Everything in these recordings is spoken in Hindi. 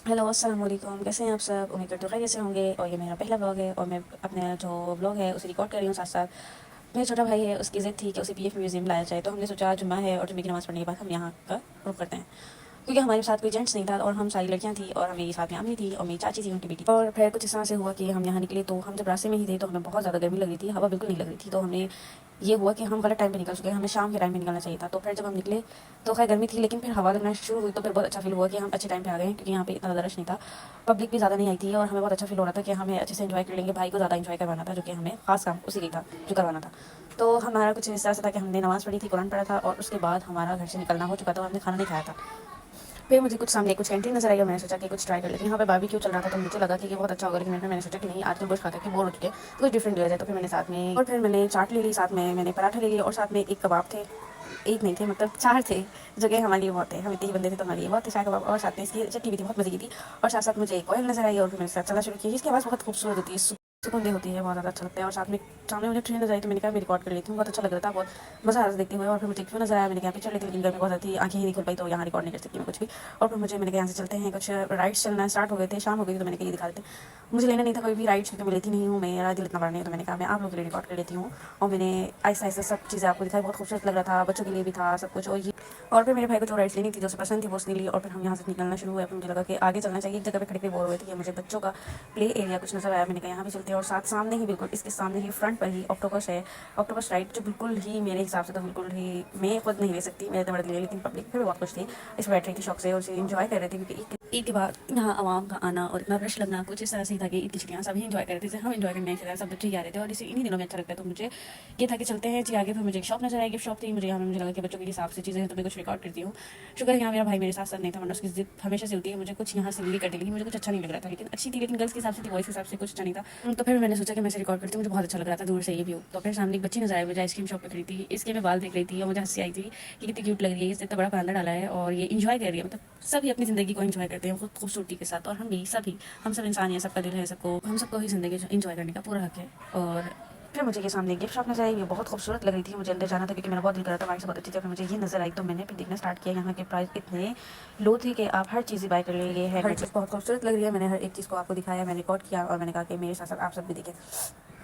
हेलो अस्सलाम वालेकुम, कैसे हैं आप सब? उम्मीद करते हो खैरियत से होंगे। और ये मेरा पहला व्लॉग है और मैं अपने जो व्लॉग है उसे रिकॉर्ड कर रही हूँ साथ साथ। मेरा छोटा भाई है, उसकी ज़िद थी कि उसे पीएफ म्यूज़ियम लाया जाए, तो हमने सोचा जुम्मा है और जुम्मे की नमाज़ पढ़ने के बाद हम यहाँ का रुख करते हैं, क्योंकि हमारे साथ कोई जेंट्स नहीं था और हम सारी लड़कियाँ थी और हमें साथ में अम्मी थी और मेरी चाची थी, उनकी बेटी। और फिर कुछ इस तरह से हुआ कि हम यहाँ निकले तो हम जब रास्ते में ही थे तो हमें बहुत ज़्यादा गर्मी लग रही थी, हवा बिल्कुल नहीं लग रही थी। तो हमने ये हुआ कि हम गलत टाइम पे निकल चुके हैं, हमें शाम के टाइम पे निकलना चाहिए था। तो फिर जब हम निकले तो खैर गर्मी थी, लेकिन फिर हवा लगना शुरू हुई तो फिर बहुत अच्छा फील हुआ कि हम अच्छे टाइम पे आ गए हैं, क्योंकि यहाँ पे इतना ज़्यादा रश नहीं था, पब्लिक भी ज़्यादा नहीं आई थी और हमें बहुत अच्छा फील हो रहा था कि हमें अच्छे से एंजॉय कर लेंगे। भाई को ज़्यादा एंजॉय करवाना था, जो कि हमें खास काम उसी का था जो करवाना था। तो हमारा कुछ इस तरह से था कि हमने नमाज़ पढ़ी थी, कुरान पढ़ा था और उसके बाद हमारा घर से निकलना हो चुका था और हमने खाना नहीं खाया था। फिर मुझे कुछ सामने कुछ कैंटीन नज़र आई और मैंने सोचा कि कुछ ट्राई कर लेती हूँ। यहाँ पे बारबेक्यू चल रहा था तो मुझे लगा कि ये बहुत अच्छा होगा, लेकिन मैंने सोचा कि नहीं, आज तो गोश्त खा के बोर हो चुके हैं, तो कुछ डिफरेंट लिया जाए। तो फिर मैंने साथ में और फिर मैंने चाट ले ली, साथ में मैंने पराठा ले लिया और साथ में एक कबाब थे। एक नहीं थे, मतलब 4 थे, जो कि हमारे लिए बहुत थे। हम इतने ही बंदे थे तो हमारे लिए बहुत थे 4 कबाब, और साथ में इसकी चटनी भी थी, बहुत मज़े की थी। और साथ-साथ मुझे एक कोयल नज़र आई और फिर मैंने साथ चलना शुरू किया। इसकी आवाज़ बहुत खूबसूरत होती है, सुकूनदेह होती है, बहुत ज़्यादा अच्छा लगता है। और साथ में सामने मुझे ट्रेन नज़र आई तो मैंने कहा मैं रिकॉर्ड कर लेती हूँ, बहुत अच्छा लग रहा था, बहुत मज़ा आ रहा था देखते हुए। और फिर मुझे एक क्यों नज़र आया, मैंने कहा पिक्चर लेती, लेकिन गर्मी बहुत ज़्यादा थी, आँखें ही नहीं खुल पाई, तो यहाँ रिकॉर्ड नहीं कर सकती मैं कुछ भी। और फिर मैंने कहा यहाँ से चलते हैं, कुछ राइड्स चलना स्टार्ट हो गए थे, शाम हो गई थी, तो मैंने कहा ये दिखा देते हैं। मुझे लेना नहीं था कोई भी राइड्स, क्योंकि मैं लेती नहीं हूँ, मेरा दिल इतना बड़ा नहीं है, तो मैंने कहा मैं आप लोगों के लिए रिकॉर्ड कर लेती हूँ। और मैंने आहिस्ता-आहिस्ता सब चीज़ें आपको दिखाई, बहुत खूबसूरत लग रहा था, बच्चों के लिए भी था सब कुछ। और फिर मेरे भाई को जो राइड्स लेनी थी, जो उसे पसंद थी, वो उसने ली और फिर हम यहाँ से निकलना शुरू हुए। फिर मुझे लगा कि आगे चलना चाहिए, एक जगह पे खड़े बोर हुए थे कि मुझे बच्चों का प्ले एरिया कुछ नज़र आया, मैंने कहा यहाँ भी चलते हैं। और साथ सामने ही बिल्कुल इसके सामने ही फ्रंट पर ही ऑक्टोपस है, ऑक्टोपस राइड, जो बिल्कुल ही मेरे हिसाब से तो बिल्कुल ही मैं खुद नहीं ले सकती, मेरे इतना बड़ा दिल है, लेकिन पब्लिक फिर भी बहुत खुश थी, इस पर बैठ रही थी शौक से और उसे इन्जॉय कर रहे थे, क्योंकि ईद के बाद यहाँ आवाम का आना और इतना रश लगना कुछ इस तरह से ही था कि ईद की छुट्टियाँ सभी इन्जॉय कर रहे थे, जैसे हम इन्जॉय करने से सब बच्चे ही आ रहे थे और इसे इन्हीं दिनों में अच्छा लगता है। तो मुझे ये था कि चलते हैं जी आगे। फिर मुझे एक शॉप नजर आई, गिफ्ट शॉप थी, मुझे यहाँ मुझे लगा कि बच्चों के हिसाब से चीज़ें हैं तो मैं कुछ रिकॉर्ड करती हूँ। शुक्र है यहाँ मेरा भाई मेरे साथ साथ नहीं था, वरना उसकी जिद हमेशा से होती है, मुझे कुछ यहाँ से मिली कर दी, लेकिन मुझे कुछ अच्छा नहीं लग रहा था, लेकिन अच्छी थी, लेकिन गर्ल्स के हिसाब से थी, बॉयज़ के हिसाब से कुछ अच्छा नहीं था। तो फिर मैंने सोचा कि मैं इसे रिकॉर्ड करती हूँ, मुझे बहुत अच्छा लग रहा था दूर से ये व्यू। तो फिर सामने एक बच्ची नजर आई, मुझे आइसक्रीम शॉप पे खड़ी थी, इसके मैं बाल देख रही थी और मुझे हंसी आई थी कि कितनी क्यूट लग रही है, इसने इतना बड़ा पर्दा डाला है और ये इंजॉय कर रही है। मतलब सभी अपनी ज़िंदगी को इंजॉय करते हैं खुद खूबसूरती के साथ, और हम भी सभी, हम सब इंसान हैं, सबका दिल है, सबको हम सबको ही ज़िंदगी इंजॉय करने का पूरा हक है। और फिर मुझे ये सामने गिफ्ट शॉप नज़र आई, ये बहुत खूबसूरत लग रही थी, मुझे अंदर जाना था क्योंकि मेरा बहुत दिल कर रहा था, वहाँ से बहुत अच्छी थी। फिर मुझे ये नज़र आई तो मैंने फिर देखना स्टार्ट किया। यहाँ के प्राइस इतने लो थे कि आप हर चीज़ बाय कर लीजिए, हर चीज़ बहुत खूबसूरत लग रही है। मैंने हर एक चीज़ को आपको दिखाया, मैंने रिकॉर्ड किया और मैंने कहा कि मेरे साथ साथ आप सब भी देखें।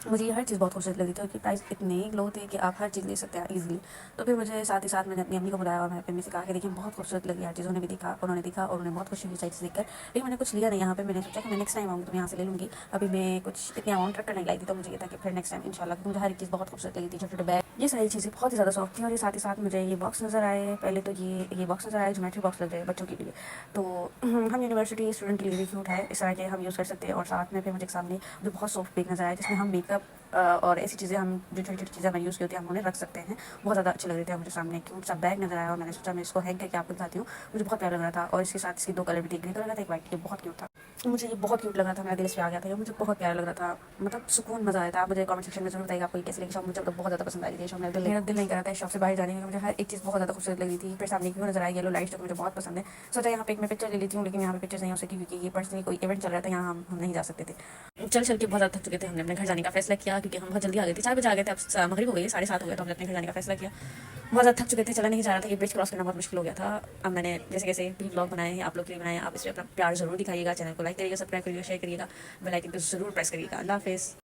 मुझे ये हर चीज़ बहुत खूबसूरत लगी थी और प्राइस इतने लो थे कि आप हर चीज़ ले सकते हैं ईजिली। तो फिर मुझे साथ ही साथ मैंने अपनी अम्मी को बुलाया और मैंने अपनी अम्मी से कहा कि देखिए बहुत खूबसूरत लगी हर चीज़, उन्होंने भी देखा, उन्होंने देखा और उन्हें बहुत खुशी हुई सारी चीज़ देखकर। लेकिन मैंने कुछ लिया नहीं यहाँ पे, मैंने सोचा कि मैं नेक्स्ट टाइम आऊँगी तो मैं यहाँ से ले लूँगी। अभी मैं कुछ इतनी अमाउंट रख कर नहीं लाई थी, तो मुझे ये था कि फिर नेक्स्ट टाइम इंशाल्लाह। मुझे हर एक चीज़ बहुत खूबसूरत लगी थी, छोटे छोटे बैग, ये सारी चीज़ें बहुत ही ज़्यादा सॉफ्ट थी। और ये साथ ही साथ मुझे ये बॉक्स नज़र आए, पहले तो ये बॉक्स नज़र आए, ज्योमेट्री बॉक्स लग रहे हैं बच्चों के लिए। तो हम यूनिवर्सिटी स्टूडेंट के लिए भी क्यूट है, इस तरह के हम यूज़ कर सकते हैं। और साथ में फिर मुझे एक सामने जो बहुत सॉफ्ट बैग नज़र आया, जिसमें हम मेकअप और ऐसी चीज़ें, हम जो छोटी छोटी चीज़ें हमें यूज़ की होती है हम उन्हें रख सकते हैं, बहुत ज़्यादा अच्छे लग रहे थे। मुझे सामने क्यूट सा बैग नज़र आया और मैंने सोचा मैं इसको हैंग करके आपको दिखाती हूँ, मुझे बहुत प्यारा लग रहा था। और इसके साथ इसके दो कलर भी थे, ग्रे कलर का था, एक वाइट, ये बहुत क्यूट था, मुझे ये बहुत क्यूट लग रहा था, मेरा दिल इस पे आ गया था, ये मुझे बहुत प्यारा लग रहा था, मतलब सुकून, मज़ा आया था। आप मुझे कमेंट सेक्शन में जरूर बताइए आपको ये कैसी लगी शॉप, मुझे तो बहुत ज़्यादा पसंद आई थी शॉप, मेरा दिल नहीं कर रहा था इस शॉप से बाहर जाने का, मुझे हर एक चीज़ बहुत ज़्यादा खूबसूरत लगी थी। फिर सामने क्यों नज़र आई येलो लाइट्स, जो मुझे बहुत पसंद है। सोचा यहाँ पे एक मैं पिक्चर ले लेती हूँ, लेकिन यहाँ पे पिक्चर्स नहीं हो सकी क्योंकि ये पर्सनली कोई इवेंट चल रहा था, यहाँ हम नहीं जा सकते थे। चल के बहुत ज़्यादा थक चुके थे, हमने अपने घर जाने का फैसला किया, क्योंकि हम बहुत जल्दी आ गए थे, 4 बजे आ गए थे, अब मगरिब हो गई, 7:30 हो गया, तो हमने अपने घर जाने का फैसला किया। बहुत ज़्यादा थक चुके थे, चला नहीं जा रहा था, ये ब्रिज क्रॉस करना बहुत मुश्किल हो गया था। अब मैंने जैसे कैसे भी ब्लॉग बनाए हैं आप लोग के लिए बनाए हैं, आप इस पर अपना प्यार जरूर दिखाइएगा, चैनल को लाइक करिएगा, सब्सक्राइब करिएगा, शेयर करिएगा, बेल आइकन को जरूर प्रेस करिएगा। अल्लाह हाफिज़।